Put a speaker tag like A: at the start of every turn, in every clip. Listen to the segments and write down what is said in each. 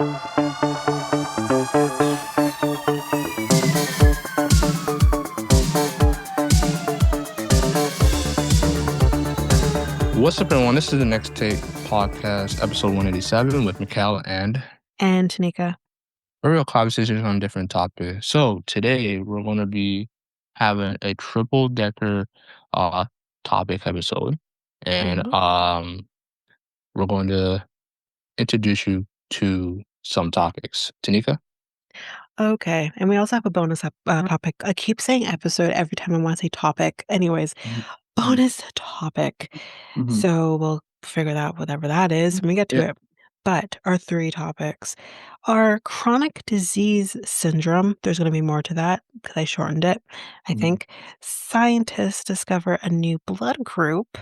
A: What's up, everyone? This is the Next Take podcast, episode 187 with Mikel and
B: Tanyka.
A: real conversations on different topics. So today we're going to be having a triple decker topic episode, and we're going to introduce you to some topics. Tanyka?
B: Okay, and we also have a bonus topic. I keep saying episode every time I want to say topic. Anyways, bonus topic.
A: Mm-hmm.
B: So we'll figure out whatever that is when we get to it. But our three topics are chronic disease syndrome. There's going to be more to that because I shortened it, I think. Scientists discover a new blood group.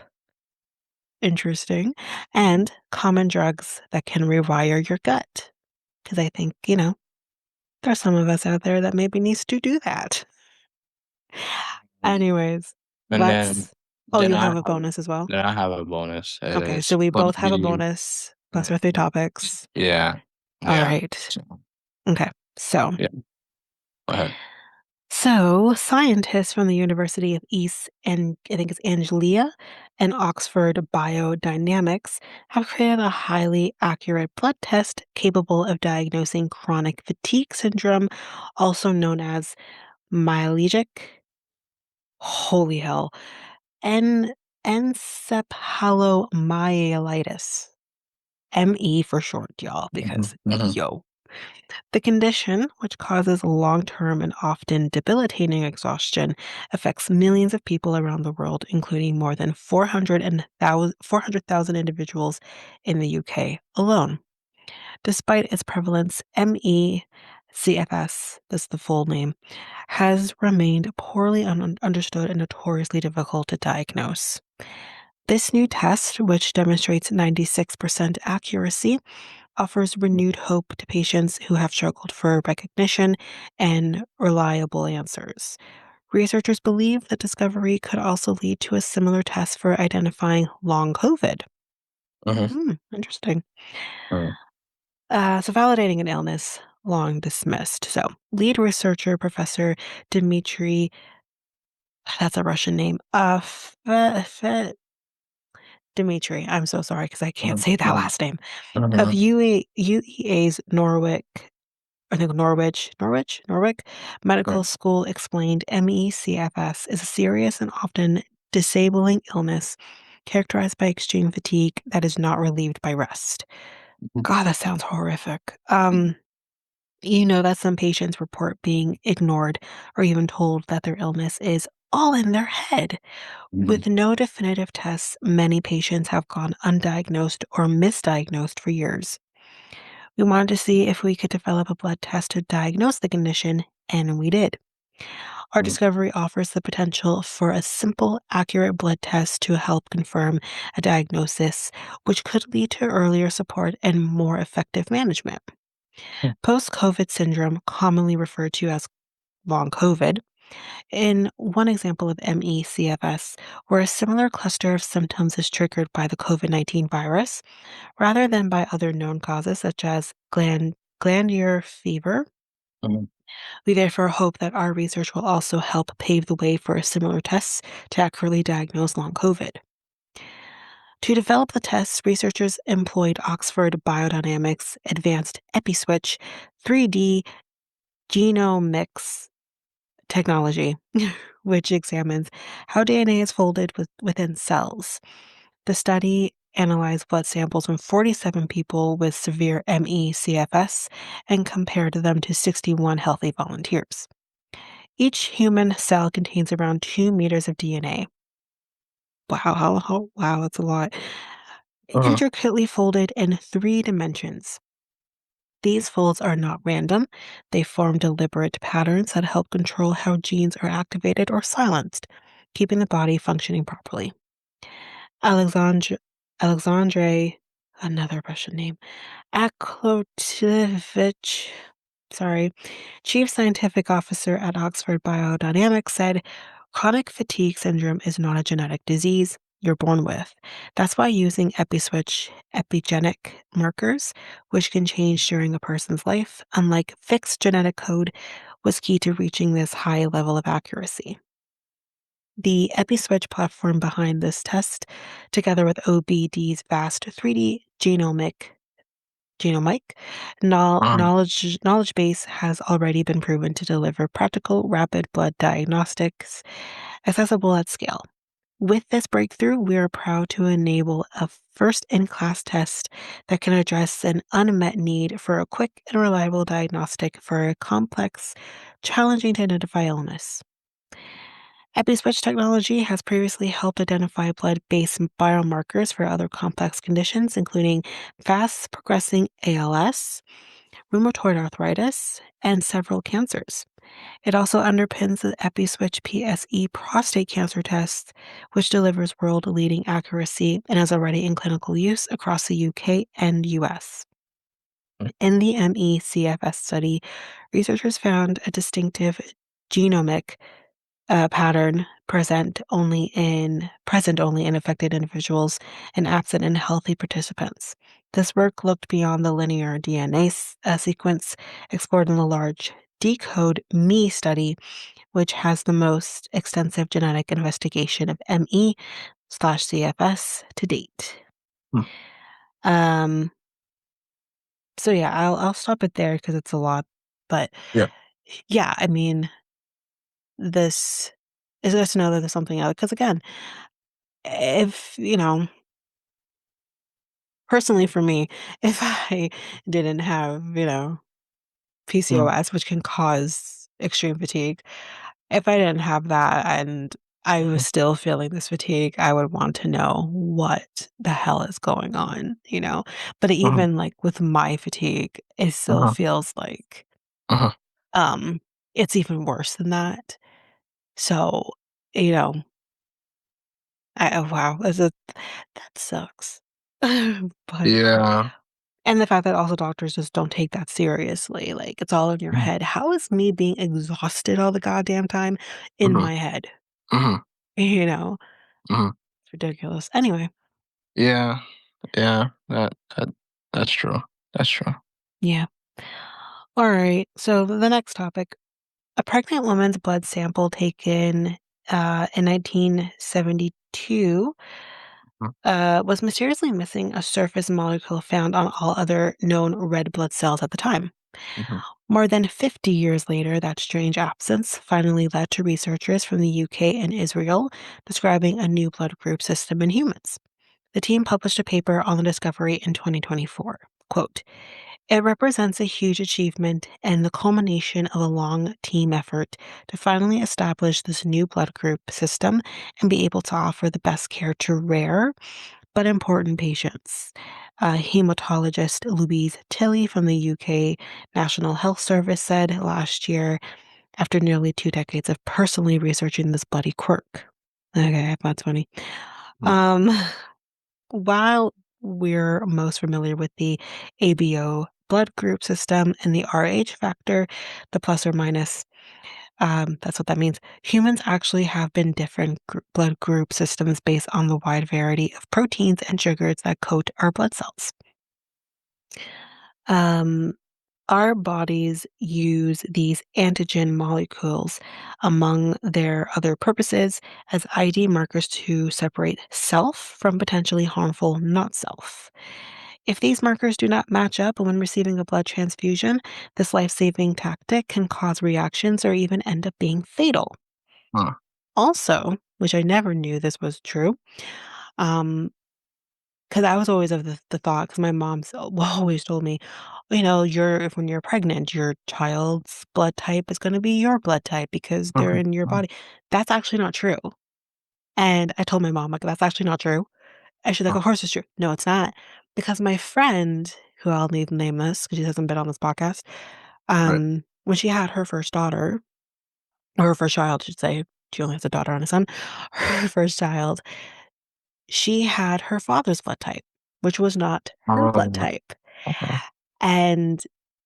B: Interesting. And common drugs that can rewire your gut. Because I think, there's some of us out there that maybe needs to do that. Anyways,
A: And
B: let's... Oh,
A: then
B: you have a bonus as well?
A: I have a bonus.
B: Okay, so we both have a bonus plus our three topics.
A: Yeah.
B: All right. Okay, so...
A: Yeah. Go ahead.
B: So, scientists from the University of East and I think it's Anglia and Oxford Biodynamics have created a highly accurate blood test capable of diagnosing chronic fatigue syndrome, also known as myalgic, holy hell, encephalomyelitis. ME for short, y'all, because yo. The condition, which causes long-term and often debilitating exhaustion, affects millions of people around the world, including more than 400,000 individuals in the UK alone. Despite its prevalence, ME/CFS, that's the full name, has remained poorly understood and notoriously difficult to diagnose. This new test, which demonstrates 96% accuracy, offers renewed hope to patients who have struggled for recognition and reliable answers. Researchers believe the discovery could also lead to a similar test for identifying long COVID. Interesting. So validating an illness long dismissed. So lead researcher, Professor Dmitry, that's a Russian name, Dmitry, I'm so sorry because I can't say that last name, of UEA's Norwich Medical School explained ME/CFS is a serious and often disabling illness characterized by extreme fatigue that is not relieved by rest. God, that sounds horrific. That some patients report being ignored or even told that their illness is all in their head. With no definitive tests, many patients have gone undiagnosed or misdiagnosed for years. We wanted to see if we could develop a blood test to diagnose the condition, and we did. Our discovery offers the potential for a simple, accurate blood test to help confirm a diagnosis, which could lead to earlier support and more effective management. Post-COVID syndrome, commonly referred to as long COVID, in one example of ME/CFS, where a similar cluster of symptoms is triggered by the COVID-19 virus, rather than by other known causes such as glandular fever. We therefore hope that our research will also help pave the way for similar tests to accurately diagnose long COVID. To develop the tests, researchers employed Oxford Biodynamics Advanced EpiSwitch 3D genomics technology, which examines how DNA is folded within cells. The study analyzed blood samples from 47 people with severe ME/CFS and compared them to 61 healthy volunteers. Each human cell contains around 2 meters of DNA. Wow, that's a lot. Intricately folded in 3 dimensions. These folds are not random. They form deliberate patterns that help control how genes are activated or silenced, keeping the body functioning properly. Alexandre, another Russian name, Aklotivich, Chief Scientific Officer at Oxford Biodynamics said, chronic fatigue syndrome is not a genetic disease. you're born with. That's why using epi-switch epigenetic markers, which can change during a person's life, unlike fixed genetic code, was key to reaching this high level of accuracy. The epi-switch platform behind this test, together with OBD's vast 3D genomic
A: Uh-huh.
B: knowledge base, has already been proven to deliver practical, rapid blood diagnostics accessible at scale. With this breakthrough, we are proud to enable a first in class test that can address an unmet need for a quick and reliable diagnostic for a complex, challenging to identify illness. EpiSwitch technology has previously helped identify blood based biomarkers for other complex conditions, including fast progressing ALS, rheumatoid arthritis, and several cancers. It also underpins the EpiSwitch PSE prostate cancer test, which delivers world leading accuracy and is already in clinical use across the UK and US. In the MECFS study, researchers found a distinctive genomic pattern present only in affected individuals and absent in healthy participants. This work looked beyond the linear DNA sequence explored in the large Decode Me study, which has the most extensive genetic investigation of ME/CFS to date.
A: Hmm.
B: Um, so yeah, I'll stop it there because it's a lot. But
A: Yeah.
B: yeah, I mean, this is good to know that there's something out because again, if personally for me, if I didn't have,
A: Mm,
B: PCOS, which can cause extreme fatigue, if I didn't have that and I was
A: mhm,
B: still feeling this fatigue, I would want to know what the hell is going on? But
A: uh-huh,
B: even like with my fatigue, it still
A: uh-huh,
B: feels like
A: uh-huh.
B: um it's even worse than that. So, you know, oh wow, that sucks. But
A: Yeah.
B: and the fact that also doctors just don't take that seriously, like, it's all in your
A: Mhm,
B: head. How is me being exhausted all the goddamn time in
A: mhm,
B: my head?
A: mhm,
B: You know?
A: mhm.
B: It's ridiculous. Anyway,
A: Yeah. Yeah. That's true. That's true.
B: yeah. Alright, so the next topic. A pregnant woman's blood sample taken, in 1972,
A: Mhm,
B: was mysteriously missing a surface molecule found on all other known red blood cells at the time.
A: mhm,
B: More than 50 years later, that strange absence finally led to researchers from the UK and Israel describing a new blood group system in humans. The team published a paper on the discovery in 2024. Quote, it represents a huge achievement and the culmination of a long team effort to finally establish this new blood group system and be able to offer the best care to rare but important patients. Hematologist Louise Tilley from the UK National Health Service said last year after nearly 2 decades of personally researching this bloody quirk. Okay, that's funny.
A: mhm,
B: Um, while we're most familiar with the ABO blood group system and the RH factor, the plus or minus, that's what that means. Humans actually have been different blood group systems based on the wide variety of proteins and sugars that coat our blood cells. Um, our bodies use these antigen molecules, among their other purposes, as ID markers to separate self from potentially harmful not self. If these markers do not match up when receiving a blood transfusion, this life saving tactic can cause reactions or even end up being fatal.
A: huh,
B: Also, which I never knew this was true, um, because I was always of the thought, because my mom's always told me, if when you're pregnant, your child's blood type is going to be your blood type because they're
A: mhm,
B: in your
A: mhm,
B: body. That's actually not true. And I told my mom, like, that's actually not true. And she's like,
A: huh,
B: of course it's true. No, it's not. Because my friend, who I'll need to name this because she hasn't been on this podcast,
A: right.
B: when she had her first daughter, or her first child, I should say, she only has a daughter and a son, her first child, she had her father's blood type, which was not her blood
A: Oh,
B: type.
A: okay.
B: And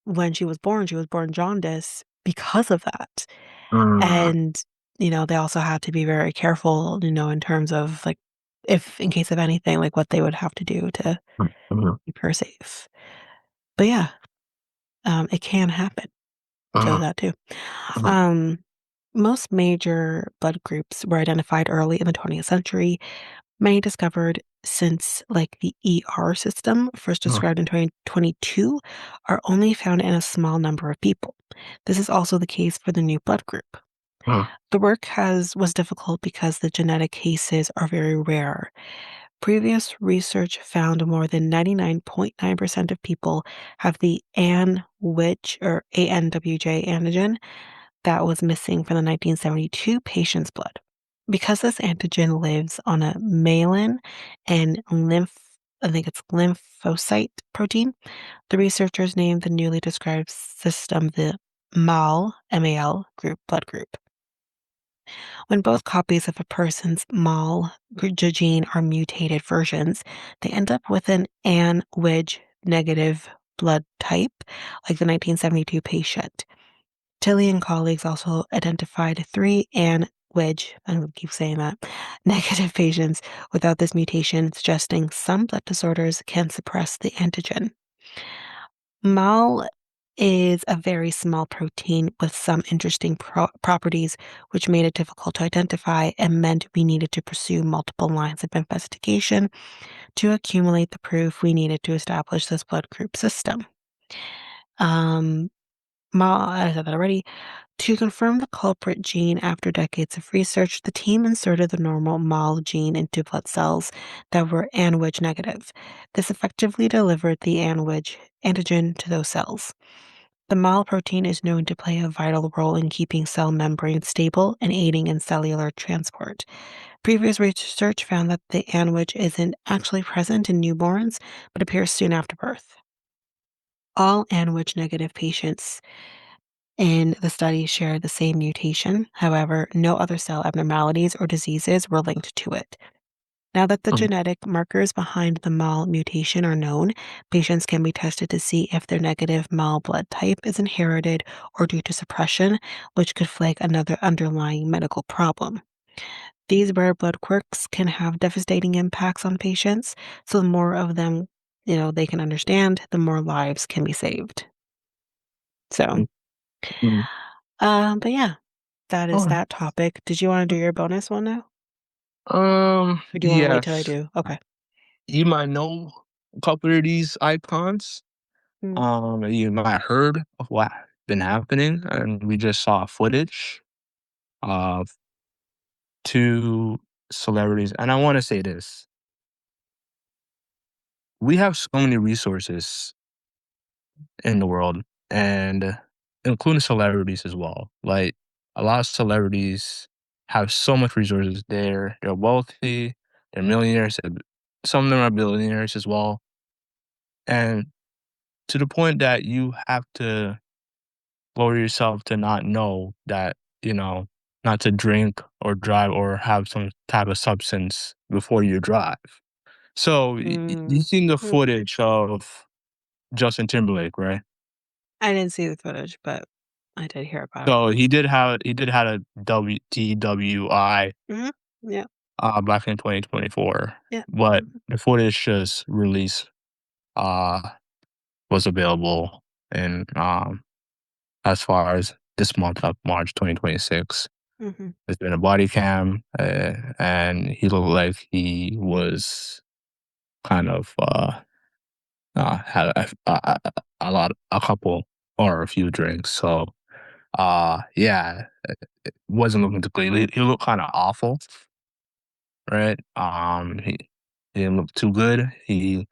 B: when she was born jaundice because of that.
A: Mm,
B: And, they also had to be very careful, in terms of like if in case of anything, like what they would have to do to
A: Mhm.
B: keep her safe. But yeah, it can happen. So
A: Mhm.
B: that too.
A: Mhm.
B: Um, Most major blood groups were identified early in the 20th century. Many discovered since like the ER system, first
A: Mhm.
B: described in 2022, are only found in a small number of people. This is also the case for the new blood group.
A: Mhm.
B: The work has was difficult because the genetic cases are very rare. Previous research found more than 99.9% of people have the ANWJ or ANWJ antigen that was missing from the 1972 patient's blood. Because this antigen lives on a myelin and I think it's lymphocyte protein, the researchers named the newly described system the MAL group blood group. When both copies of a person's gene are mutated versions, they end up with an An-Wedge negative blood type, like the 1972 patient. Tilly and colleagues also identified three An-Wedge, I'm going to keep saying that, negative patients without this mutation, suggesting some blood disorders can suppress the antigen. Mal is a very small protein with some interesting properties, which made it difficult to identify and meant we needed to pursue multiple lines of investigation to accumulate the proof we needed to establish this blood group system. Um, Mal, I said that already. To confirm the culprit gene after decades of research, the team inserted the normal MAL gene into blood cells that were ANWIJ negative. This effectively delivered the ANWIJ antigen to those cells. The MAL protein is known to play a vital role in keeping cell membranes stable and aiding in cellular transport. Previous research found that the ANWIJ isn't actually present in newborns, but appears soon after birth. All ANWIJ negative patients in the study shared the same mutation. However, no other cell abnormalities or diseases were linked to it. Now that the
A: Mhm.
B: genetic markers behind the MAL mutation are known, patients can be tested to see if their negative MAL blood type is inherited or due to suppression, which could flag another underlying medical problem. These rare blood quirks can have devastating impacts on patients, so the more of them, they can understand, the more lives can be saved. So,
A: Mhm.
B: but yeah, that is
A: Alright.
B: that topic. Did you want to do your bonus one now? Or do you want to wait till I
A: Yes.
B: do? Okay.
A: You might know a couple of these icons.
B: Mm,
A: You might have heard of what been happening, and we just saw footage of two celebrities. And I want to say this: we have so many resources in the world, and including celebrities as well. Like a lot of celebrities have so much resources. They're wealthy, they're millionaires. Some of them are billionaires as well, and to the point that you have to lower yourself to not know that, not to drink or drive or have some type of substance before you drive. So, you
B: mm,
A: seen the
B: mm.
A: footage of Justin Timberlake, right?
B: I didn't see the footage, but I did hear about it.
A: So, he did had a DWI,
B: Hmm. Yeah.
A: back in 2024,
B: Yeah.
A: but
B: Hmm.
A: the footage just released, uh, was available in, as far as this month of March 2026.
B: Hmm.
A: There's been a body cam, and he looked like he was kind of, had a couple or a few drinks. So, yeah, it wasn't looking too good. He looked kinda awful, right? He didn't look too good. When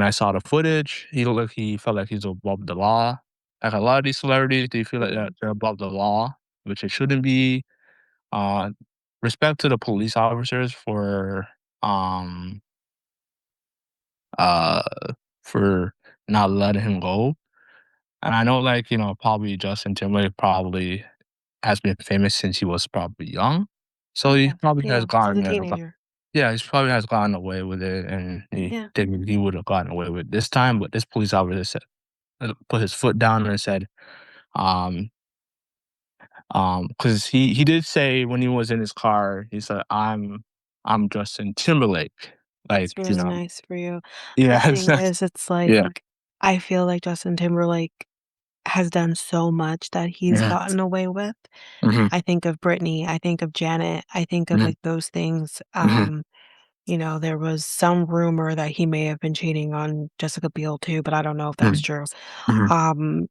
A: I saw the footage, he looked like he felt like he's above the law. Like a lot of these celebrities, they feel like that
B: Hmm.
A: they're above the law, which it shouldn't be. Uh, Respect to the police officers um, uh, for not letting him go. And I know, like, probably Justin Timberlake probably has been famous since he was probably young. So he
B: Yeah.
A: probably has
B: Yeah. As a
A: gotten
B: teenager.
A: yeah, he probably has gotten away with it, and he
B: Yeah.
A: think he would have gotten away with it this time. But this police officer said, put his foot down and said, um, because he did say when he was in his car, he said, I'm Justin Timberlake. Like,
B: That's really nice for you. The
A: yeah,
B: thing is, it's like,
A: yeah.
B: I feel like Justin Timberlake has done so much that he's
A: Mhm,
B: gotten away with.
A: mhm,
B: I think of Britney, I think of Janet, I think of,
A: mhm,
B: like, those things,
A: mhm,
B: there was some rumor that he may have been cheating on Jessica Biel too, but I don't know if that's
A: mhm,
B: true.
A: mhm.
B: Um,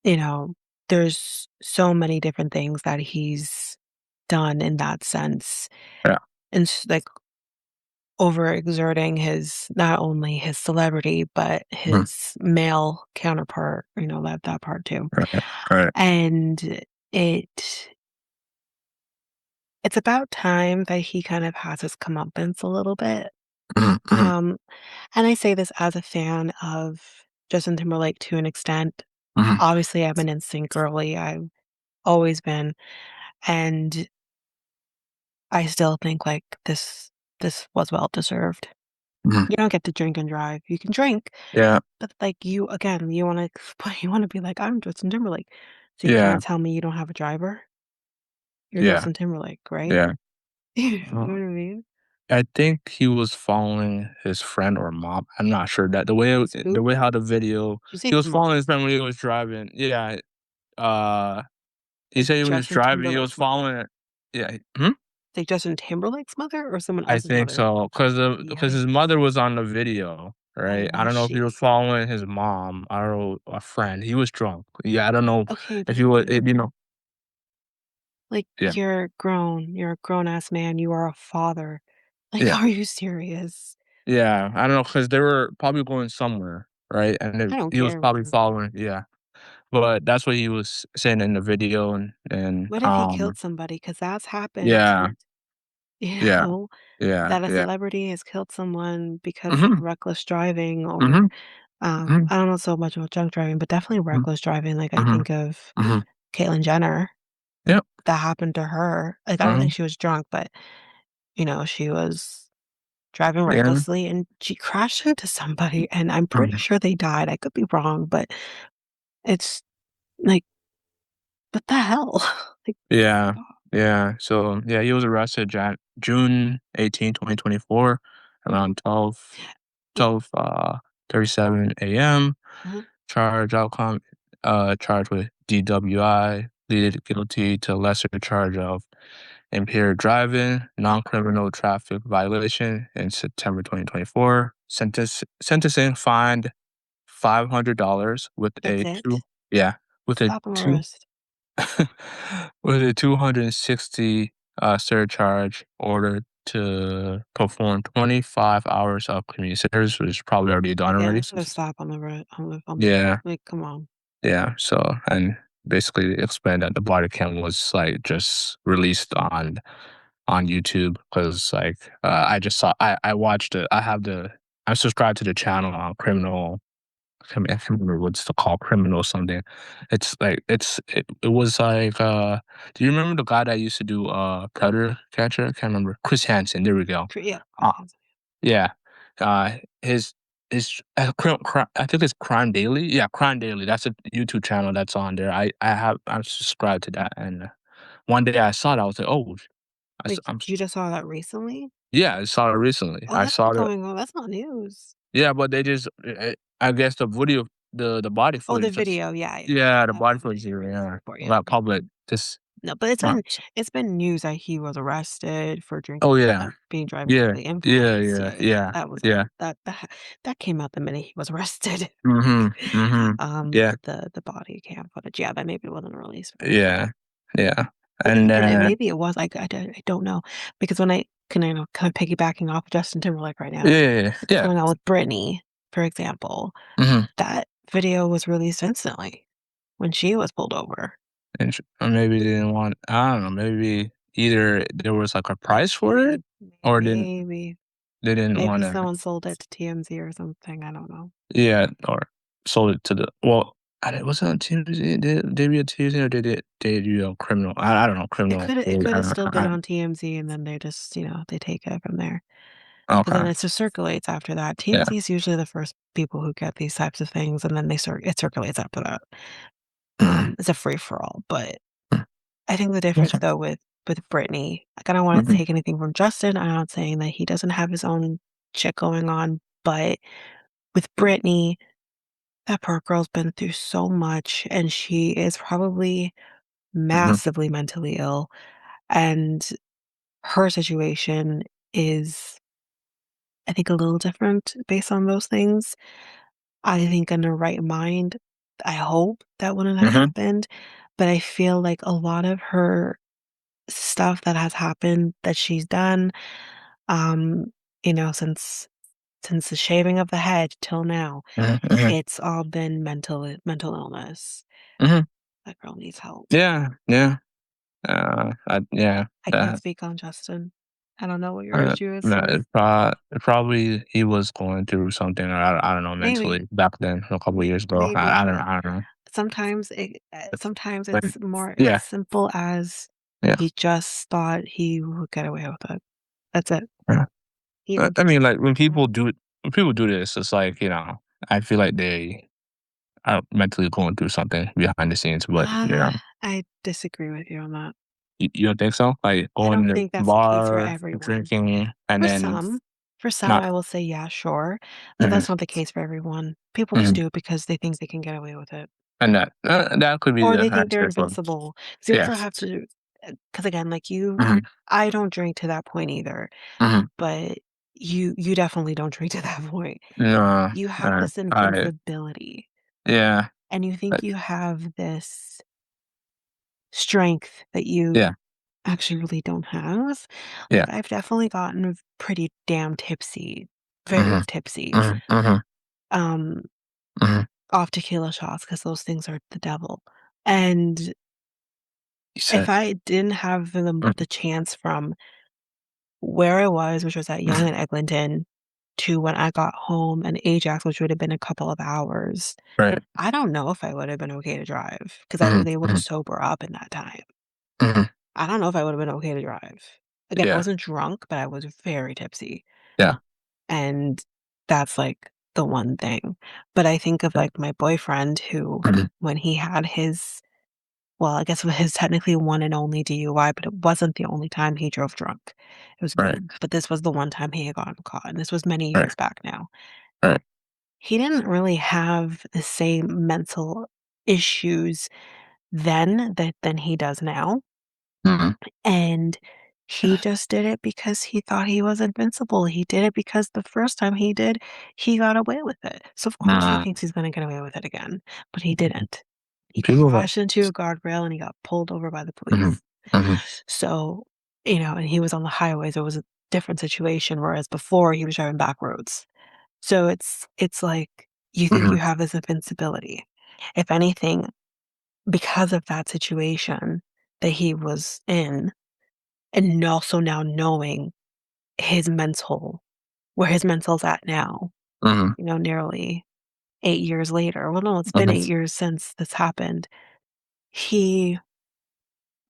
B: you know, there's so many different things that he's done in that sense,
A: Yeah.
B: and like overexerting his not only his celebrity but
A: Mhm.
B: his male counterpart, that part too.
A: Right, right.
B: And it it's about time that he kind of has his comeuppance a little bit.
A: Mhm, mhm,
B: Um, and I say this as a fan of Justin Timberlake to an extent.
A: mhm,
B: Obviously, I'm an instant girly. I've always been, and I still think like this was well deserved.
A: mhm.
B: You don't get to drink and drive. You can drink,
A: Yeah,
B: but like you again, you want to you want to be like I'm Justin Timberlake, so you're
A: yeah,
B: gonna tell me you don't have a driver? You're
A: yeah,
B: Justin Timberlake, right?
A: yeah.
B: You know
A: Uh,
B: what I mean?
A: I think he was following his friend or mom. I'm not sure that
B: It's
A: the
B: who?
A: way how the video
B: You say
A: he was following
B: mom?
A: his friend when he was driving. Yeah, uh, he
B: Like
A: said when he was
B: Justin
A: driving, he was
B: Timberlake's mother?
A: following it. Yeah, hmm?
B: Like Justin Timberlake's mother or someone
A: I
B: else's
A: think
B: mother?
A: so, because his
B: Yikes!
A: mother was on the video,
B: Oh,
A: right? I
B: was
A: don't know if he was
B: she?
A: following his mom or a friend. He was drunk. Yeah, I don't know
B: Okay,
A: if
B: but
A: he was, if, you know.
B: like
A: Yeah,
B: you're grown. You're a grown ass man. You are a father. Like,
A: yeah,
B: are you serious?
A: yeah. I don't know because they were probably going somewhere, right? And
B: I don't
A: he was
B: care.
A: probably following. Yeah, but that's what he was saying in the video, and
B: What if he killed somebody? Because that's happened.
A: yeah,
B: You
A: yeah,
B: know,
A: yeah,
B: that a
A: yeah.
B: celebrity has killed someone because of
A: Mhm,
B: reckless driving or,
A: mhm, mhm,
B: I don't know so much about drunk driving, but definitely
A: mhm,
B: reckless driving. Like, I
A: mhm,
B: think of
A: mhm.
B: Caitlyn Jenner.
A: Yep.
B: That happened to her. Like, I don't
A: Mhm.
B: think she was drunk, but, she was driving
A: Yeah.
B: recklessly and she crashed into somebody, and I'm pretty
A: Mhm.
B: sure they died. I could be wrong, but it's like, what the hell? Like,
A: Yeah,
B: stop.
A: yeah. So, yeah, he was arrested June 18, 2024,
B: Mhm.
A: around 12,
B: Yeah.
A: 37 AM.
B: Mhm.
A: Charge outcome, charged with DWI, pleaded guilty to lesser charge of impaired driving, non-criminal traffic violation in September 2024. Sentencing fined $500 with
B: That's
A: a two,
B: it?
A: yeah, with a
B: Slap on the
A: two
B: wrist.
A: with a 260 surcharge ordered to perform 25 hours of community service, which is probably already done
B: Again,
A: already.
B: another slap on the wrist.
A: Yeah,
B: Like, come on.
A: yeah. So, and basically explained that the body cam was like just released on YouTube because like I just saw I watched it. I'm subscribed to the channel on criminal. I can't remember what's the call, criminal something. It's like it was like do you remember the guy that used to do Predator Catcher? I can't remember. Chris Hansen, there we go.
B: Yeah, Chris
A: Uh
B: Hansen.
A: yeah. His I think it's Crime Daily. Yeah, Crime Daily. That's a YouTube channel that's on there. I'm subscribed to that, and one day I saw it, I was like, "Oh,
B: Like,
A: I'm
B: you just saw that recently?
A: yeah, I saw it recently.
B: Oh,
A: I
B: that's been
A: saw it.
B: going on. That's not news.
A: Yeah, but they just I guess the video the body
B: Oh, the
A: footage just
B: video. Yeah, yeah, yeah.
A: yeah, the
B: I've
A: body
B: seen
A: footage here,
B: videos
A: yeah,
B: before. Yeah.
A: got public. Just
B: No, but
A: uh,
B: it's been news that he was arrested for
A: oh,
B: drinking,
A: yeah.
B: being driving
A: Yeah.
B: under the
A: Yeah,
B: influence.
A: yeah,
B: Yeah, yeah, yeah.
A: yeah,
B: That was
A: yeah.
B: that came out the minute he was arrested.
A: Mhm, mhm. Yeah,
B: But the body cam footage, yeah, that maybe wasn't released very long ago.
A: yeah, yeah,
B: But
A: and
B: then again,
A: then
B: maybe it was. I don't know because when I can kind of piggybacking off of Justin Timberlake right now,
A: yeah, yeah,
B: what's
A: yeah.
B: going on with Britney, for example,
A: Mhm.
B: that video was released instantly when she was pulled over.
A: Or maybe they didn't want I don't know, maybe either there was, like, a price for it or
B: Maybe
A: they didn't
B: maybe
A: wanna
B: someone sold it to TMZ or something. I don't know.
A: yeah, or sold it to the well, I don't was it on TMZ? Did they be on TMZ or did it debut on Criminal? I don't know, Criminal.
B: It could have still been
A: I
B: on TMZ, and then they just they take it from there. But then
A: okay.
B: it just circulates after that.
A: Yeah.
B: TMZ is usually the first people who get these types of things, and then it circulates after that.
A: Mhm.
B: It's a free for all, but
A: Mm.
B: I think the
A: Yes,
B: difference
A: sir.
B: though with with Brittany. Like, I don't wanna
A: Mhm,
B: take anything from Justin, I'm not saying that he doesn't have his own shit going on, but with Brittany, that poor girl's been through so much, and she is probably
A: mhm,
B: massively mentally ill, and her situation is, I think, a little different based on those things. I think in the right mind, I hope that wouldn't have
A: mhm,
B: happened, but I feel like a lot of her stuff that has happened that she's done, um, since the shaving of the head till now,
A: mhm, mhm,
B: it's all been mental illness.
A: mhm.
B: That girl needs help.
A: Yeah, yeah, yeah,
B: I can't
A: that
B: speak on Justin. I don't know what your
A: uh,
B: issue is,
A: no,
B: sis.
A: probably he was going through something, or I don't know,
B: Maybe,
A: mentally back then, a couple of years ago.
B: maybe, but
A: I don't know.
B: sometimes
A: But
B: it's more as
A: yeah,
B: simple as
A: yeah,
B: he just thought he would get away with it. That's it.
A: yeah.
B: He didn't
A: I
B: think
A: mean,
B: he
A: like,
B: would.
A: when people do this, it's like, I feel like they are mentally going through something behind the scenes, but,
B: I disagree with you on that.
A: you don't think so? Like,
B: I
A: going
B: don't
A: to the
B: think that's the case for
A: bar,
B: everyone.
A: drinking, and
B: For
A: then
B: some for some,
A: not
B: I will say, yeah, sure, but
A: mhm,
B: that's not the case for everyone. People just
A: mhm,
B: do it because they think they can get away with it,
A: and that could be
B: or
A: the
B: they think they're
A: aspect of
B: invincible. Because you
A: yeah.
B: also have to, because again, like you,
A: Mhm,
B: I don't drink to that point either,
A: mhm.
B: but you definitely don't drink to that point.
A: No,
B: You have this
A: I
B: invincibility,
A: yeah,
B: and you think
A: but
B: you have this strength that you
A: yeah,
B: actually really don't have.
A: yeah.
B: Like, I've definitely gotten pretty damn tipsy, very
A: Mhm,
B: tipsy,
A: mhm, mhm,
B: um,
A: mhm.
B: off tequila shots because those things are the devil. And
A: You
B: if
A: said
B: I didn't have the
A: mhm,
B: chance from where I was, which was at Young
A: mhm.
B: and Eglinton, to when I got home and Ajax, which would have been a couple of hours,
A: Right.
B: I don't know if I would have been okay to drive because I was
A: Mhm,
B: able to
A: mhm,
B: sober up in that time.
A: mhm.
B: I don't know if I would have been okay to drive. Again, I
A: Yeah,
B: wasn't drunk, but I was very tipsy.
A: yeah,
B: And that's, like, the one thing. But I think of,
A: yeah.
B: like, my boyfriend who,
A: Mhm.
B: when he had his, well, I guess his technically one and only DUI, but it wasn't the only time he drove drunk. It was
A: Right,
B: but this was the one time he had gotten caught, and this was many
A: right,
B: years back now.
A: right.
B: He didn't really have the same mental issues then that than he does now.
A: Mhm.
B: And he just did it because he thought he was invincible. He did it because the first time he did, he got away with it. So of course he
A: Nah,
B: thinks he's gonna get away with it again, but he didn't. He
A: people that
B: crashed into a guardrail and he got pulled over by the
A: mhm,
B: police.
A: mhm,
B: So, and he was on the highways. It was a different situation, whereas before he was driving back roads. So it's like you think you
A: mhm,
B: have this invincibility. If anything, because of that situation that he was in, and also now knowing his mental where his mental's at now,
A: mhm,
B: nearly 8 years later. Well, no, it's been
A: mhm,
B: 8 years since this happened. He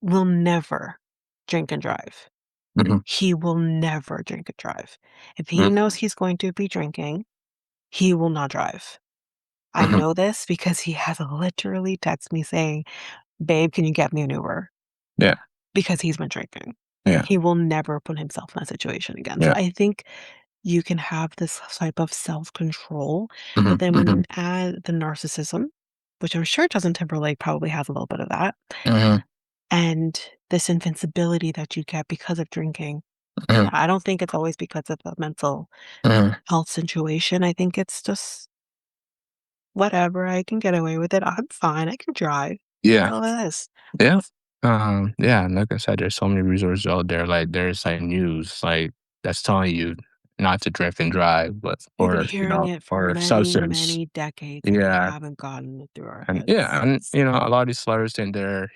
B: will never drink and drive.
A: mhm,
B: He will never drink and drive. If he
A: mhm,
B: knows he's going to be drinking, he will not drive. I
A: mhm.
B: know this because he has literally texted me saying, "Babe, can you get me an Uber?"
A: Yeah,
B: Because he's been drinking.
A: yeah,
B: He will never put himself in that situation again. So
A: yeah.
B: I think you can have this type of self-control, but
A: Mhm,
B: then when you
A: mhm,
B: add the narcissism, which I'm sure Justin Timberlake probably has a little bit of that,
A: mhm,
B: and this invincibility that you get because of drinking.
A: mhm,
B: I don't think it's always because of a mental
A: mhm.
B: health situation. I think it's just whatever. I can get away with it. I'm fine. I can drive.
A: Yeah,
B: All it is.
A: yeah. Yeah, and like I said, there's so many resources out there. Like there's like news like that's telling you not to drink and drive, but
B: We've been
A: or
B: hearing it for
A: or
B: many,
A: substance.
B: many decades, and we
A: Yeah,
B: haven't gotten it through our
A: and yeah,
B: heads.
A: and a lot of these slurs and they're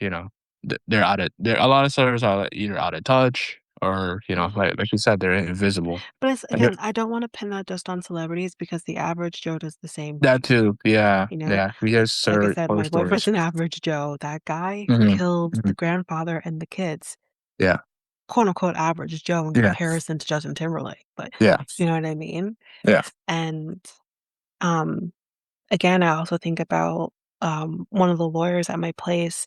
A: they're out of they're a lot of slurs are either out of touch or
B: Mhm.
A: like you said they're invisible.
B: But it's
A: And
B: again, I don't wanna pin that just on celebrities because the average Joe does the same
A: that
B: thing,
A: too, yeah,
B: you know?
A: yeah. We hear
B: Like I
A: sir
B: said,
A: horror
B: my boyfriend's
A: stories.
B: an average Joe. That guy
A: Hmm,
B: killed the
A: hmm.
B: grandfather and the kids.
A: Yeah,
B: Quote, unquote, "average Joe" in
A: yeah,
B: comparison to Justin Timberlake, but
A: yeah,
B: you know what I mean?
A: yeah.
B: And, um, again, I also think about, one of the lawyers at my place,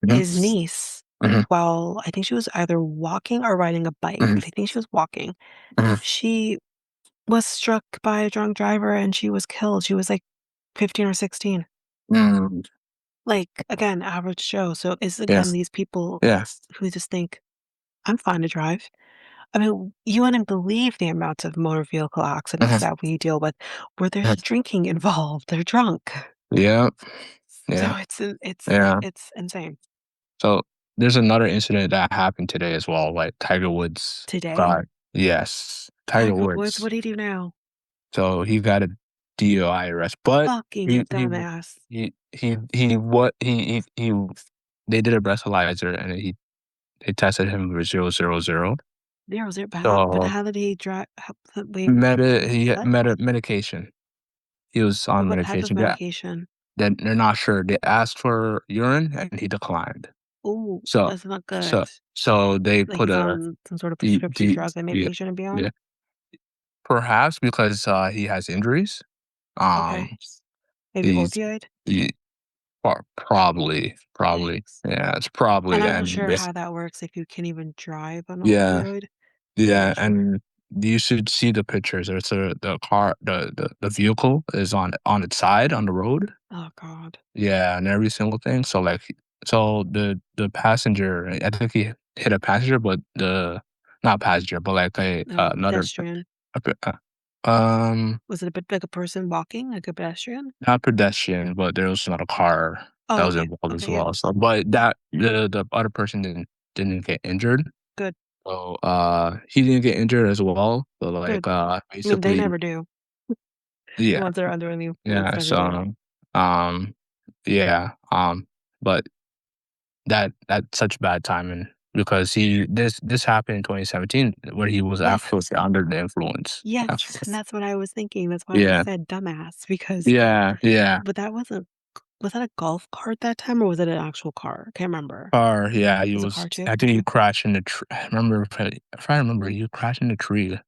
B: his
A: Mhm.
B: niece
A: mhm,
B: while I think she was either walking or riding a bike,
A: mhm,
B: but I think she was walking.
A: mhm,
B: She was struck by a drunk driver and she was killed. She was like 15 or 16.
A: mm,
B: Like, again, average Joe. So it's again
A: yes,
B: these people
A: yes,
B: who just think, I'm fine to drive. I mean, you wouldn't believe the amount of motor vehicle accidents
A: mhm,
B: that we deal with where there's
A: mhm.
B: drinking involved. They're drunk.
A: Yep,
B: So
A: yeah,
B: it's
A: yeah.
B: it's insane.
A: So there's another incident that happened today as well. Like Tiger Woods
B: Today,
A: got yes, Tiger
B: Tiger Woods,
A: Woods.
B: what do you do now?
A: So he got a DUI arrest, but
B: Fucking
A: he he
B: dumbass.
A: he what he they did a breathalyzer and they tested him for 000.
B: There was it, but
A: So
B: how did he drive? Wait,
A: he had
B: what?
A: medication. He was on
B: What type of
A: medication. Yeah,
B: medication?
A: then they're not sure. They asked for urine and he declined.
B: Oh,
A: So
B: that's not good.
A: so they
B: Like
A: put
B: he's
A: a
B: on some sort of
A: D
B: prescription
A: D
B: drug that maybe
A: yeah,
B: he shouldn't be
A: yeah.
B: on.
A: Perhaps because, he has injuries.
B: Okay, maybe
A: He's
B: opioid.
A: he probably.
B: Yikes.
A: Yeah, it's
B: And
A: probably
B: I'm not
A: and
B: sure
A: this
B: how that works if you can even drive an
A: yeah,
B: opioid. I'm
A: yeah,
B: not sure.
A: and you should see the pictures. There's the car the vehicle is on its side on the road.
B: Oh God.
A: Yeah, and every single thing. So, like so the passenger, I think he hit a passenger, but the not passenger, but like another
B: Pedestrian.
A: a pe um
B: Was it a bit like a person walking, like a pedestrian?
A: not pedestrian, but there was another car that
B: Oh,
A: was
B: okay.
A: involved as
B: Okay, yeah.
A: well. So, but that the other person didn't get injured.
B: Good.
A: So, he didn't get injured as well. So, like,
B: Good. I mean, they
A: basically,
B: never do. The
A: yeah,
B: ones that are under the influence
A: yeah.
B: never do.
A: So, um, yeah, but that's such bad timing because this happened in 2017 where he was
B: Yes.
A: actually under the influence.
B: Yes.
A: Actually.
B: And that's what I was thinking. That's why I
A: Yeah,
B: said dumbass because
A: yeah, yeah.
B: but that wasn't was that a golf cart that time or was it an actual car? Can't remember.
A: Car, yeah, he
B: Was it a
A: was
B: car too?
A: I think he crashed in the tree. I remember if I remember, he crashed in the tree,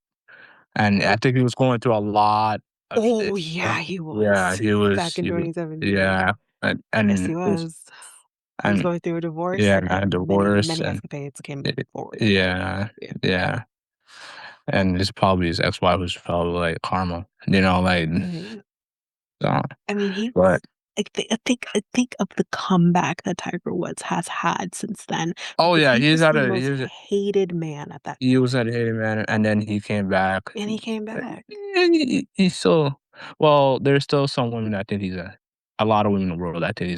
A: and I
B: Oh,
A: think he was going through a lot of
B: oh
A: shit.
B: yeah, he
A: Yeah,
B: was. Back in
A: he was
B: 2017.
A: yeah,
B: Yes, he
A: and it was
B: was. He was
A: and
B: going through a divorce
A: yeah,
B: and many,
A: divorce
B: many
A: and
B: escapades came
A: y
B: forward.
A: yeah, yeah, and it's probably his ex-wife was probably like karma, like,
B: Right.
A: uh,
B: I mean, he
A: but
B: I think of the comeback that Tiger Woods has had since then
A: oh,
B: because
A: yeah,
B: he was the most hated man at that
A: he
B: time,
A: was at Haiti Man, and then he came back.
B: and he came back.
A: He's still well. There's still some women that think a lot of women in the world that think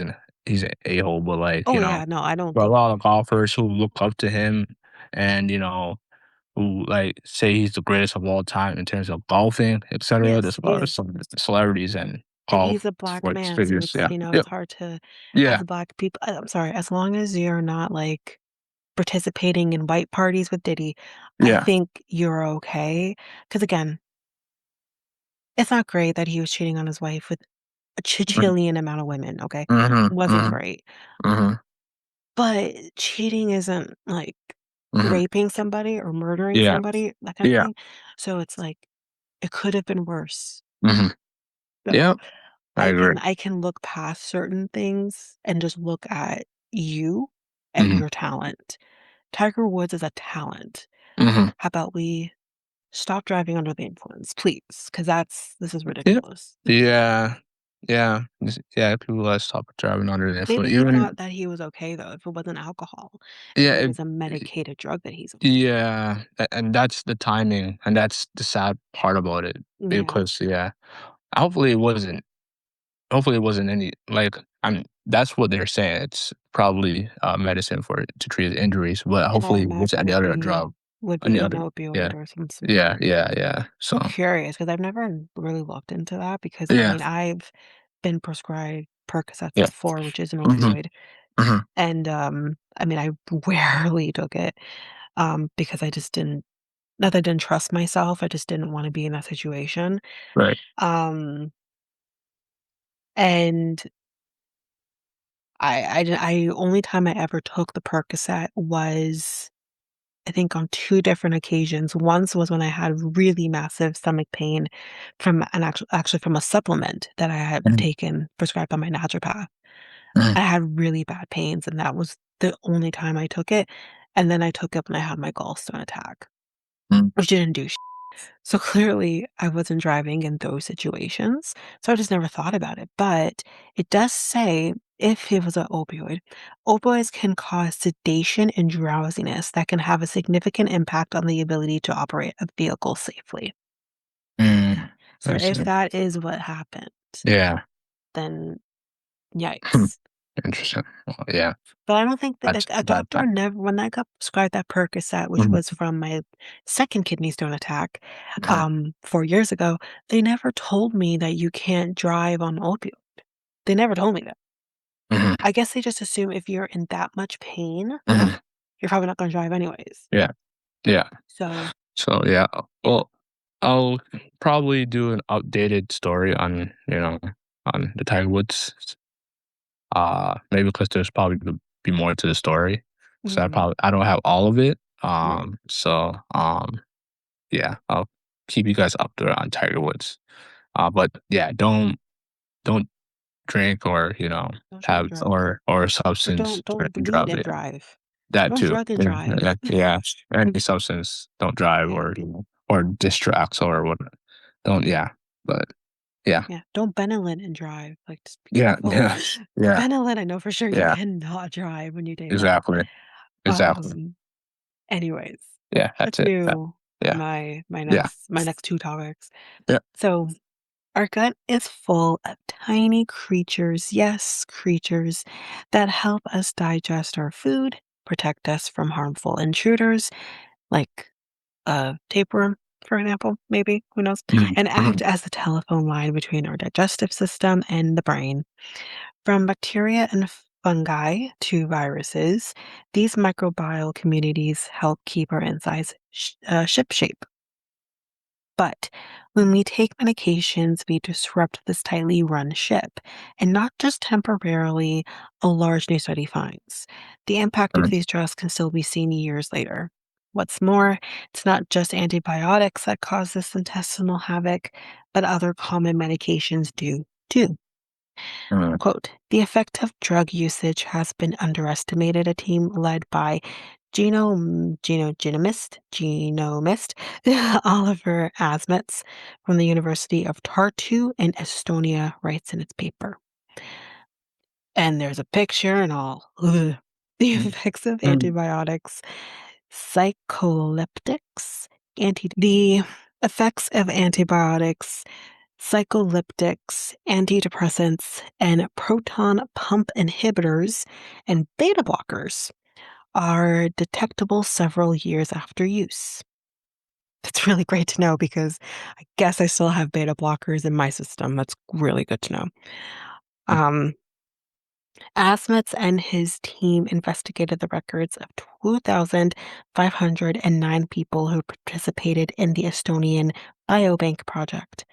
A: he's an a hole, but like
B: Oh yeah, no, I don't
A: but a
B: think
A: lot of golfers who look up to him, and who like say he's the greatest of all time in terms of golfing, etc.
B: yes,
A: There's a
B: he
A: lot of
B: is.
A: some celebrities and
B: And he's
A: golf
B: a black
A: sports
B: man, so
A: figures.
B: it's,
A: Yeah,
B: it's
A: yep,
B: hard to
A: yeah,
B: as black people I'm sorry, as long as you're not like participating in white parties with Diddy, I
A: yeah.
B: think you're okay. Because again, it's not great that he was cheating on his wife with a chajillion amount of women, okay?
A: Mm-hmm,
B: Wasn't
A: mm-hmm,
B: great.
A: mm-hmm,
B: But cheating isn't like
A: mm-hmm.
B: raping somebody or murdering
A: Yeah,
B: somebody, that kind of
A: yeah.
B: thing. So it's like it could have been worse.
A: Mm-hmm.
B: So
A: Yep, I agree.
B: I can look past certain things and just look at you and
A: Mhm,
B: your talent. Tiger Woods is a talent.
A: mhm.
B: How about we stop driving under the influence, please? Because this is
A: Yeah.
B: ridiculous.
A: Yeah. Yeah. Yeah, people that stop driving under the
B: Maybe
A: influence.
B: he
A: Even
B: thought that he was okay though, if it wasn't alcohol,
A: yeah,
B: if it was a medicated drug that he's okay.
A: yeah, and that's the timing, and that's the sad part about it
B: Yeah,
A: because, yeah, hopefully it wasn't hopefully it wasn't any like, that's what they're saying. It's probably, medicine to treat injuries, but
B: and I
A: hopefully it wasn't
B: imagine
A: any other drug,
B: would
A: any
B: be an
A: other yeah.
B: opioid or some sort.
A: Yeah, yeah, yeah. So,
B: So curious because I've never really looked into that because I
A: yeah,
B: mean I've been prescribed Percocets
A: yeah.
B: before, which is an
A: Mhm,
B: opioid,
A: mhm.
B: and I mean I rarely took it because I just didn't not that I didn't trust myself, I just didn't want to be in that situation.
A: Right.
B: Um, and I only time I ever took the Percocet was I think on 2 different occasions. Once was when I had really massive stomach pain from an actually from a supplement that I had
A: Mhm,
B: taken prescribed by my naturopath.
A: mhm.
B: I had really bad pains, and that was the only time I took it, and then I took it when I had my gallstone attack,
A: Mm,
B: which didn't do so clearly, I wasn't driving in those situations, so I just never thought about it. But it does say if it was an opioid, opioids can cause sedation and drowsiness that can have a significant impact on the ability to operate a vehicle safely.
A: mm,
B: So
A: I
B: if
A: see.
B: that is what happened,
A: Yeah.
B: then
A: Hmm.
B: yikes.
A: Interesting. Well, yeah.
B: But I don't think that
A: That's
B: a
A: that
B: doctor
A: that.
B: never when I got prescribed that Percocet, which
A: Mhm.
B: was from my second kidney stone attack,
A: Mhm.
B: 4 years ago, they never told me that you can't drive on opioid. They never told me that.
A: Mhm.
B: I guess they just assume if you're in that much pain,
A: Mhm.
B: you're probably not gonna drive anyways.
A: Yeah. Yeah.
B: So,
A: So yeah.
B: yeah.
A: Well, I'll probably do an updated story on on the Tiger Woods. Maybe because there's probably gonna be more to the story. So
B: Mhm.
A: I don't have all of it.
B: Right.
A: Yeah, I'll keep you guys up there on Tiger Woods. But yeah, don't drink or
B: Don't drink
A: have
B: and drive.
A: or
B: Or
A: substance
B: don't
A: and
B: weed
A: drugs.
B: and
A: Yeah,
B: drive.
A: that
B: Don't
A: too.
B: drug and
A: Yeah,
B: drive.
A: yeah, yeah. Any substance, don't drive
B: Yeah.
A: or distracts or what. Don't yeah. But yeah,
B: Yeah. Don't Benylin and drive. Like, just be
A: yeah,
B: careful.
A: yeah, yeah,
B: Benylin, I know for sure you
A: yeah.
B: cannot drive when you take that.
A: Exactly, exactly.
B: Um, anyways,
A: Yeah,
B: let's
A: that's it.
B: do
A: Yeah,
B: my
A: yeah,
B: next 2 topics.
A: yeah.
B: So, our gut is full of tiny creatures, yes, creatures that help us digest our food, protect us from harmful intruders like a tapeworm, for example, maybe, who knows,
A: Mhm,
B: and act
A: mhm,
B: as the telephone line between our digestive system and the brain. From bacteria and fungi to viruses, these microbial communities help keep our insides shipshape. But when we take medications, we disrupt this tightly run ship, and not just temporarily, a large new study finds. The impact of
A: mhm,
B: these drugs can still be seen years later. What's more, it's not just antibiotics that cause this intestinal havoc, but other common medications do too.
A: mhm,
B: Quote, the effect of drug usage has been underestimated, a team led by genomist Oliver Asmets from the University of Tartu in Estonia writes in its paper. And there's a picture and all. Ugh. The
A: mhm,
B: effects of
A: mhm,
B: antibiotics, psycholeptics, the effects of antibiotics, psycholyptics, antidepressants, and proton pump inhibitors and beta blockers are detectable several years after use. That's really great to know because I guess I still have beta blockers in my system. That's really good to know. Um, Asmets and his team investigated the records of 2,509 people who participated in the Estonian Biobank project.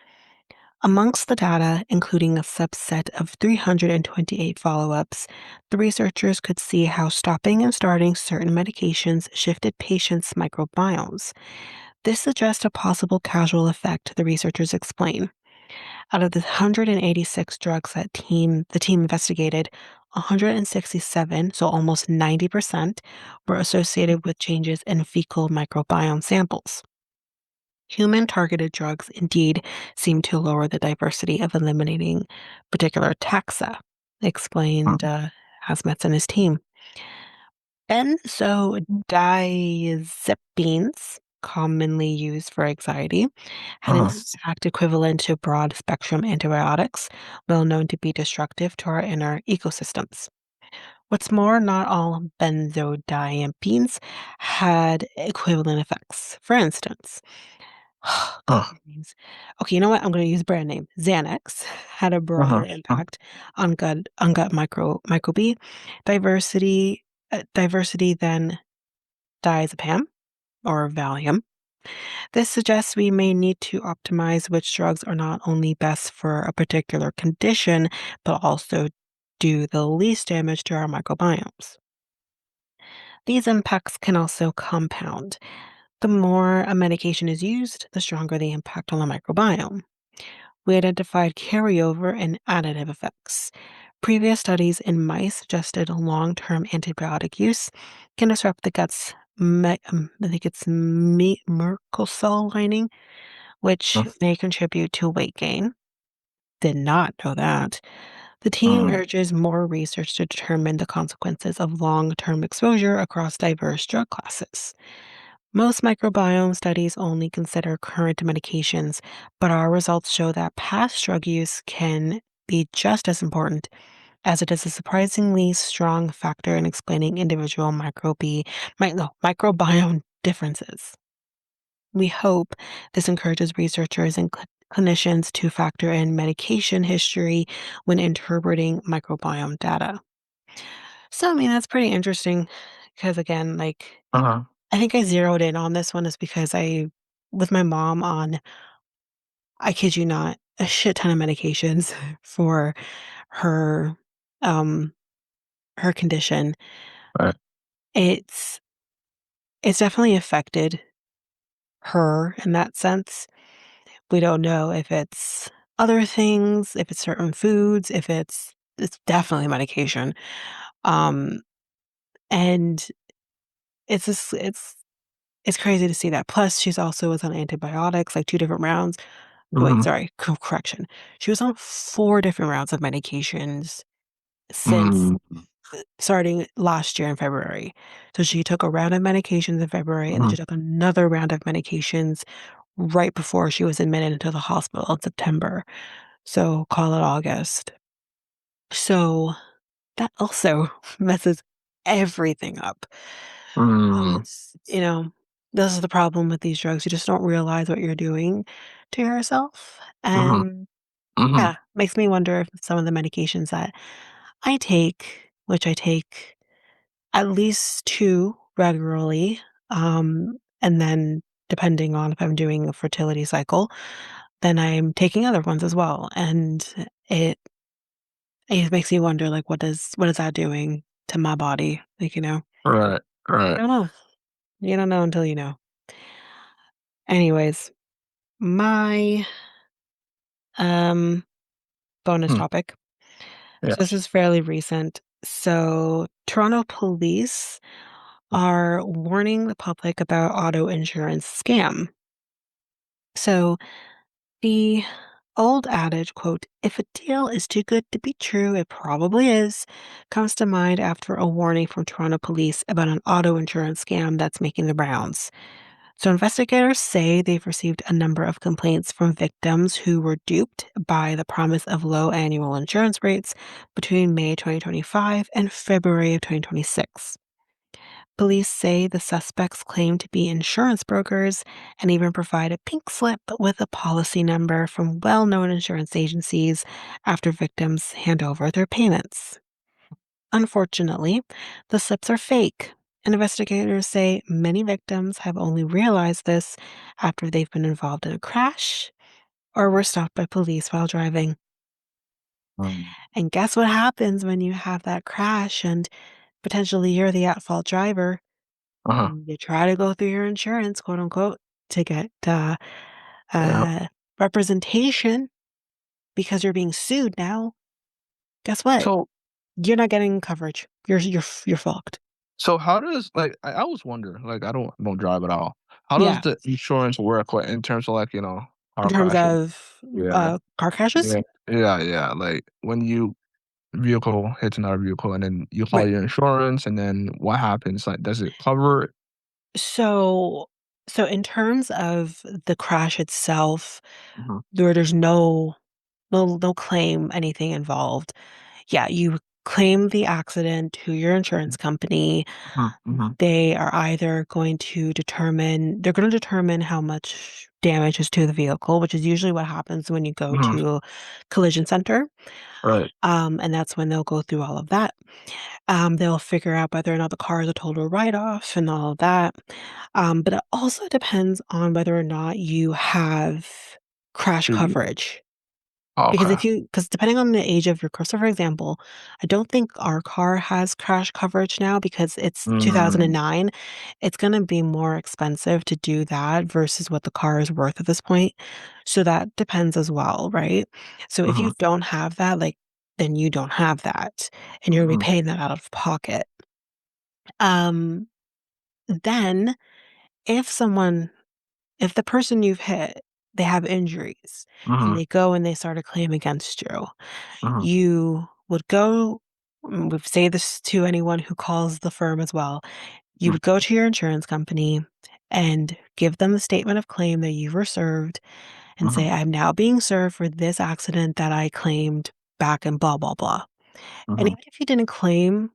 B: Amongst the data, including a subset of 328 follow ups, the researchers could see how stopping and starting certain medications shifted patients' microbiomes. This suggests a possible causal effect, the researchers explain. Out of the 186 drugs the team investigated, 167, so almost 90%, were associated with changes in fecal microbiome samples. Human targeted drugs indeed seem to lower the diversity of eliminating particular taxa, explained
A: mhm,
B: Hazmetz and his team. Benzodiazepines, commonly used for anxiety, had an
A: uh-huh,
B: impact equivalent to broad spectrum antibiotics, well known to be destructive to our inner ecosystems. What's more, not all benzodiazepines had equivalent effects. For instance, God,
A: uh,
B: these names. Okay, you know what? I'm going to use brand name. Xanax had a
A: uh-huh,
B: broader impact on gut microbe diversity than diazepam or Valium. This suggests we may need to optimize which drugs are not only best for a particular condition, but also do the least damage to our microbiomes. These impacts can also compound. The more a medication is used, the stronger the impact on the microbiome. We identified carryover and additive effects. Previous studies in mice suggested long-term antibiotic use can disrupt the gut's I think it's Merkel lining, which may contribute to weight gain. Did not know that. The team
A: Mm,
B: urges more research to determine the consequences of long-term exposure across diverse drug classes. Most microbiome studies only consider current medications, but our results show that past drug use can be just as important, as it is a surprisingly strong factor in explaining individual microbiome differences. We hope this encourages researchers and clinicians to factor in medication history when interpreting microbiome data. So, I mean, that's pretty interesting because, again, like,
A: uh-huh.
B: I think I zeroed in on this one is because with my mom on, I kid you not, a shit ton of medications for her, um, her condition.
A: Right.
B: It's it's definitely affected her in that sense. We don't know if it's other things, if it's certain foods, if it's definitely medication. Um, and it's just it's crazy to see that. Plus, she's also was on antibiotics, like 2 different rounds. Wait,
A: Mhm.
B: sorry, correction. She was on 4 different rounds of medications since
A: Mm,
B: starting last year in February. So she took a round of medications in February, and then she
A: mhm.
B: took another round of medications right before she was admitted into the hospital in September. So call it August. So that also messes everything up.
A: Mm,
B: It's, this is the problem with these drugs. You just don't realize what you're doing to yourself.
A: mhm,
B: And
A: mhm,
B: yeah, makes me wonder if some of the medications that I take, which I take at least 2 regularly, and then depending on if I'm doing a fertility cycle, then I'm taking other ones as well. And it it makes me wonder, like, what is that doing to my body? Like,
A: right,
B: I
A: right,
B: don't know. You don't know until you know. Anyways, my, um, bonus
A: hmm,
B: topic. So this
A: yes,
B: is fairly recent. So Toronto police are warning the public about auto insurance scam. So the old adage, quote, "If a deal is too good to be true, it probably is," comes to mind after a warning from Toronto police about an auto insurance scam that's making the rounds. So investigators say they've received a number of complaints from victims who were duped by the promise of low annual insurance rates between May 2025 and February of 2026. Police say the suspects claim to be insurance brokers and even provide a pink slip with a policy number from well known insurance agencies after victims hand over their payments. Unfortunately, the slips are fake. Investigators say many victims have only realized this after they've been involved in a crash or were stopped by police while driving.
A: mm,
B: And guess what happens when you have that crash and potentially you're the at fault driver?
A: uh-huh,
B: You try to go through your insurance, quote unquote, to get
A: yeah.
B: uh, representation because you're being sued now. Guess what?
A: So,
B: You're not getting coverage. You're fucked.
A: so how does like I always wonder, like I don't drive at all. How does
B: Yeah.
A: the insurance work, like in terms of like
B: In
A: car
B: terms
A: crashes?
B: of
A: Yeah,
B: car crashes,
A: yeah, yeah, yeah. Like when you vehicle hits another vehicle, and then you call
B: right?
A: your insurance, and then what happens? Like, does it cover it?
B: So, so in terms of the crash itself,
A: Mhm,
B: there's no claim anything involved. Yeah, you claim the accident to your insurance company.
A: mhm, mhm,
B: They're going to determine how much damage is to the vehicle, which is usually what happens when you go
A: mhm.
B: to a collision center.
A: Right.
B: And that's when they'll go through all of that. They'll figure out whether or not the car is a total write-off and all of that. But it also depends on whether or not you have crash
A: Do you
B: coverage.
A: Okay.
B: Because depending on the age of your car, so for example, I don't think our car has crash coverage now because it's
A: Mm,
B: 2009. It's gonna be more expensive to do that versus what the car is worth at this point. So that depends as well, right? So if
A: mhm,
B: you don't have that, like, then you don't have that, and you're gonna be
A: Mhm.
B: paying that out of pocket. Um, then if someone if the person you've hit, they have injuries and
A: Mhm.
B: they go and they start a claim against you,
A: Mhm.
B: you would go we say this to anyone who calls the firm as well. You
A: Mhm.
B: would go to your insurance company and give them the statement of claim that you were served and
A: Mhm.
B: say, "I'm now being served for this accident that I claimed back in blah, blah, blah." And
A: Mhm.
B: even if you didn't claim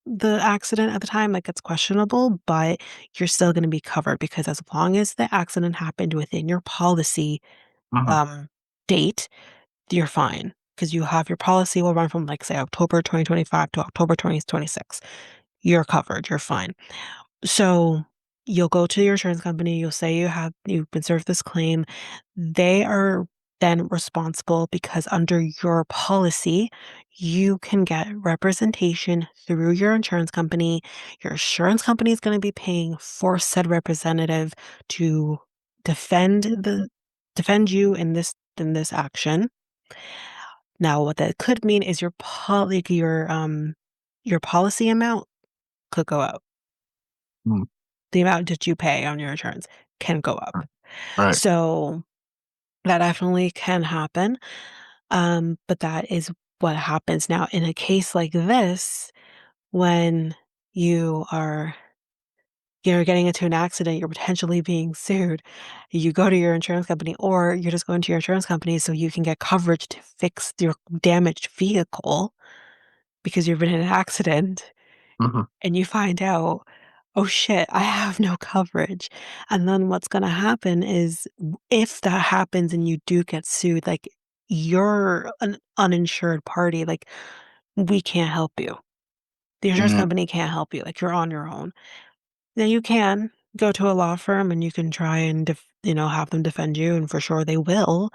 B: the accident at the time, like, it's questionable, but you're still gonna be covered because as long as the accident happened within your policy,
A: Mhm.
B: um, date, you're fine because you have your policy will run from, like, say, October 2025 to October 2026. You're covered, you're fine. So, you'll go to your insurance company, you'll say you've been served this claim. They are then responsible because under your policy, you can get representation through your insurance company. Your insurance company is gonna be paying for said representative to defend you in this action. Now, what that could mean is your policy amount could go up.
A: Mhm.
B: The amount that you pay on your insurance can go up.
A: Right.
B: So, that definitely can happen, but that is what happens. Now in a case like this, when you are you're getting into an accident, you're potentially being sued, you go to your insurance company or you're just going to your insurance company so you can get coverage to fix your damaged vehicle because you've been in an accident.
A: Mhm.
B: And you find out, "Oh, shit, I have no coverage." And then what's gonna happen is if that happens and you do get sued, like, you're an uninsured party, like, we can't help you. The insurance
A: Mm.
B: company can't help you, like, you're on your own. Now you can go to a law firm and you can try and have them defend you, and for sure they will,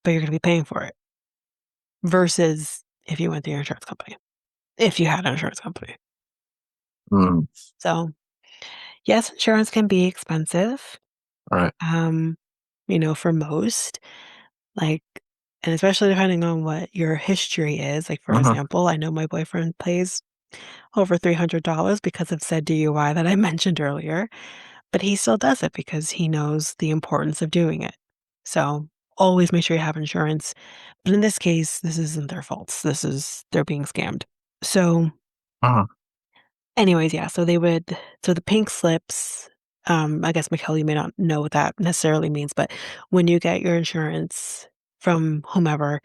B: but you're gonna be paying for it versus if you went to your insurance company, if you had an insurance company.
A: Mm.
B: So, yes, insurance can be expensive.
A: Right.
B: Um, for most, like and especially depending on what your history is. Like, for
A: Mhm.
B: example, I know my boyfriend pays over $300 because of said DUI that I mentioned earlier, but he still does it because he knows the importance of doing it. So, always make sure you have insurance. But in this case, this isn't their fault. This is they're being scammed. So,
A: Uh-huh.
B: anyways, yeah, so the pink slips, I guess, Mikkel, you may not know what that necessarily means, but when you get your insurance from whomever,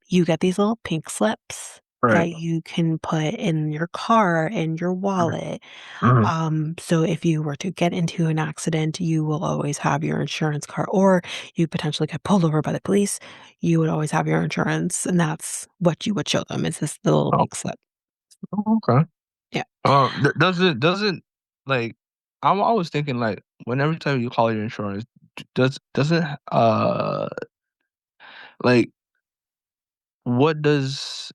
B: you get these little pink slips
A: Right.
B: that you can put in your car, in your
A: Mhm.
B: wallet.
A: Mhm.
B: So if you were to get into an accident, you will always have your insurance card, or you potentially get pulled over by the police, you would always have your insurance, and that's what you would show them is this little
A: Oh,
B: pink slip.
A: okay.
B: Yeah.
A: Doesn't like I'm always thinking like whenever time you call your insurance, doesn't like what does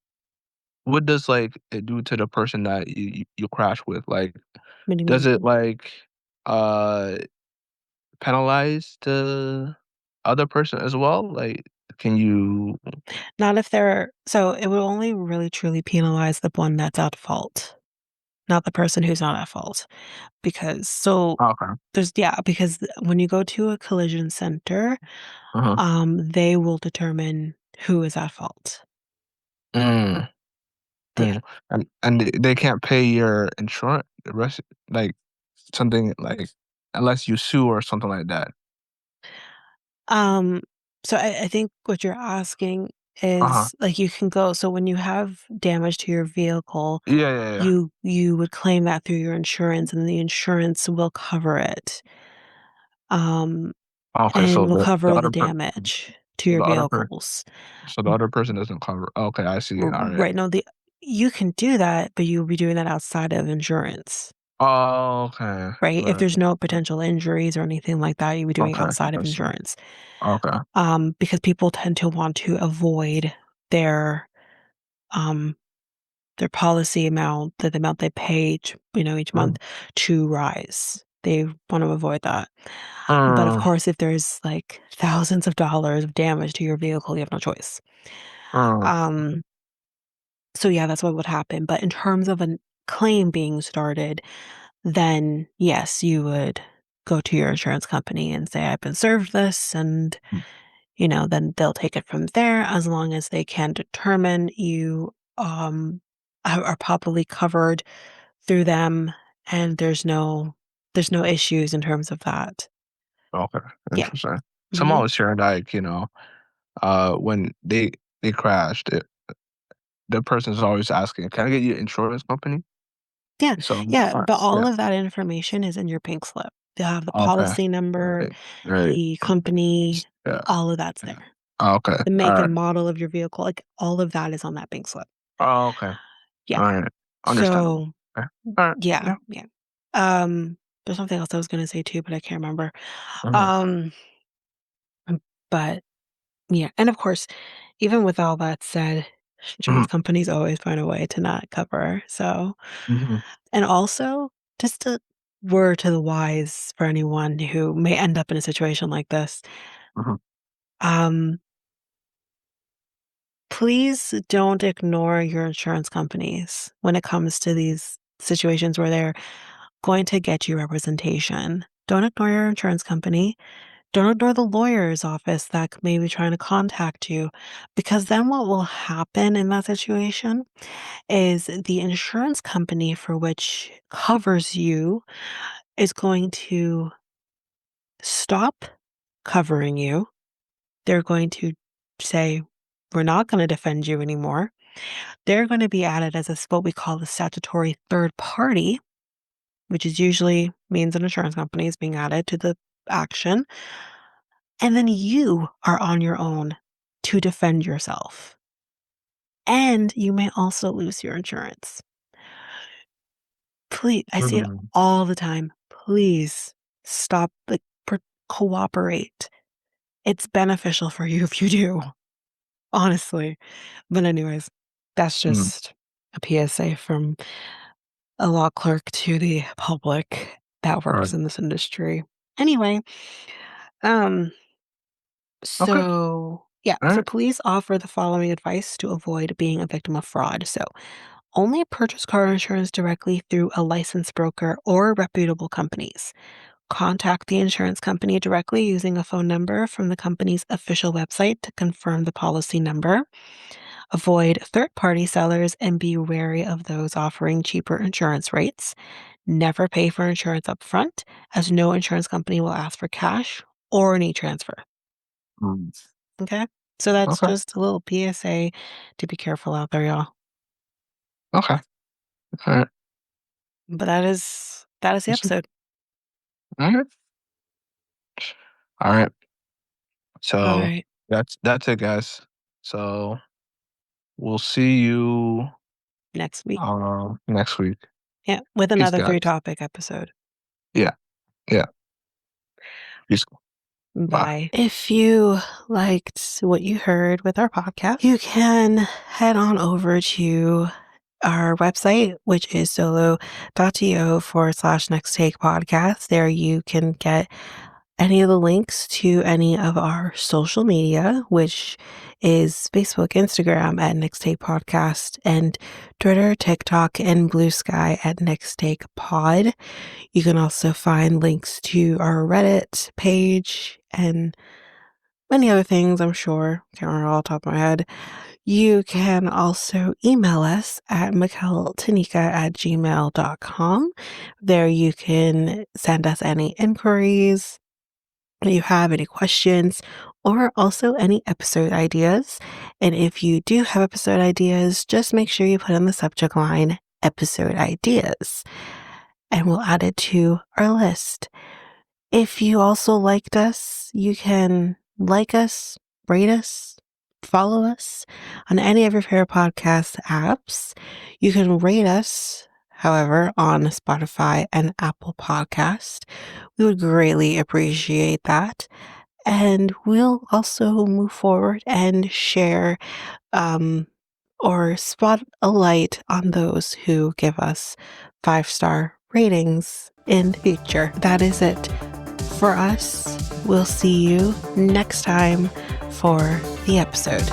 A: like it do to the person that you crash with? Like,
B: What do you
A: does
B: mean?
A: it like uh penalize the other person as well? Like, can you?
B: Not if they're so it would only really truly penalize the one that's at fault, not the person who's not at fault. Because
A: Okay.
B: because when you go to a collision center,
A: Uh-huh.
B: they will determine who is at fault.
A: Mm,
B: Yeah.
A: and they can't pay your insurance the rest like something like unless you sue or something like that.
B: Um, so I think what you're asking
A: Uh-huh.
B: is, like, you can go so when you have damage to your vehicle,
A: Yeah, yeah, yeah.
B: you would claim that through your insurance, and the insurance will cover it. Um
A: Okay,
B: And
A: so
B: will
A: the
B: cover the
A: other per
B: damage to
A: so
B: your
A: the other per
B: vehicles.
A: so the other person doesn't cover. Okay, I see.
B: R
A: All right.
B: right, no, the you can do that, but you'll be doing that outside of insurance,
A: Oh, okay.
B: right? If
A: Right.
B: there's no
A: Right.
B: potential injuries or anything like that, you'll be doing it
A: Okay,
B: outside
A: I
B: of
A: see.
B: insurance.
A: Okay.
B: Because people tend to want to avoid their, um, their policy amount, the amount they pay each
A: Mm.
B: month to rise. They wanna avoid that. But, of
A: Mm,
B: course, if there's, like, thousands of dollars of damage to your vehicle, you have no choice.
A: Uh,
B: So yeah, that's what would happen. But in terms of a claim being started, then yes, you would go to your insurance company and say, I've been served this, and
A: mm,
B: then they'll take it from there as long as they can determine you are properly covered through them, and there's no issues in terms of that.
A: okay,
B: Yeah.
A: interesting. So I'm
B: Hmm.
A: always hearing like, when they crashed, the person's always asking, "Can I get your insurance company?"
B: Yeah,
A: So,
B: yeah, but all
A: yeah.
B: of that information is in your pink slip. They'll have the
A: Okay.
B: policy number,
A: Right. Right.
B: the company,
A: Yeah.
B: all of that's
A: Yeah.
B: there.
A: Okay.
B: The make
A: All
B: and
A: right.
B: model of your vehicle, like, all of that is on that pink slip.
A: Oh, okay.
B: Yeah.
A: All right. Understandable.
B: So,
A: Okay. All right.
B: yeah,
A: Yeah.
B: yeah. There's something else I was gonna say too, but I can't remember.
A: Mhm.
B: Um, but yeah, and of course, even with all that said,
A: Mhm.
B: insurance companies always find a way to not cover, so
A: Mhm.
B: and also, just a word to the wise for anyone who may end up in a situation like this,
A: Mhm.
B: um, please don't ignore your insurance companies when it comes to these situations where they're going to get you representation. Don't ignore your insurance company. Don't ignore the lawyer's office that may be trying to contact you, because then what will happen in that situation is the insurance company for which covers you is going to stop covering you. They're going to say, we're not going to defend you anymore. They're going to be added as what we call the statutory third party, which is usually means an insurance company is being added to the action. And then you are on your own to defend yourself. And you may also lose your insurance. Please, I see it
A: Mhm.
B: all the time. Please stop, like, cooperate. It's beneficial for you if you do, honestly. But anyways, that's
A: Mhm.
B: just a PSA from a law clerk to the public that
A: All
B: works
A: right.
B: in this industry. Anyway, um,
A: Okay. All
B: so
A: right.
B: please offer the following advice to avoid being a victim of fraud. So only purchase car insurance directly through a licensed broker or reputable companies. Contact the insurance company directly using a phone number from the company's official website to confirm the policy number. Avoid third party sellers and be wary of those offering cheaper insurance rates. Never pay for insurance up front, as no insurance company will ask for cash or an e transfer.
A: Mm.
B: Okay? So that's
A: Okay.
B: just a little PSA to be careful out there, y'all.
A: Okay. All right.
B: But that is the
A: Listen.
B: episode.
A: All right. All right.
B: All
A: So
B: right.
A: that's it, guys. So we'll see you
B: Next week.
A: next week.
B: Yeah, with
A: Peace,
B: another three
A: guys.
B: topic episode.
A: Yeah. Yeah. Peace. Bye.
B: Bye. If you liked what you heard with our podcast, you can head on over to our website, which is solo.to/next take podcast. There you can get any of the links to any of our social media, which is Facebook, Instagram at Next Take Podcast, and Twitter, TikTok, and Blue Sky at Next Take Pod. You can also find links to our Reddit page and many other things, I'm sure. Can't remember all the top of my head. You can also email us at mikeltanyka@gmail.com. There you can send us any inquiries that you have, any questions, or also any episode ideas. And if you do have episode ideas, just make sure you put in the subject line episode ideas, and we'll add it to our list. If you also liked us, you can like us, rate us, follow us on any of your favorite podcast apps. You can rate us, however, on Spotify and Apple Podcast. We would greatly appreciate that. And we'll also move forward and share or spot a light on those who give us 5-star ratings in the future. That is it for us. We'll see you next time for the episode.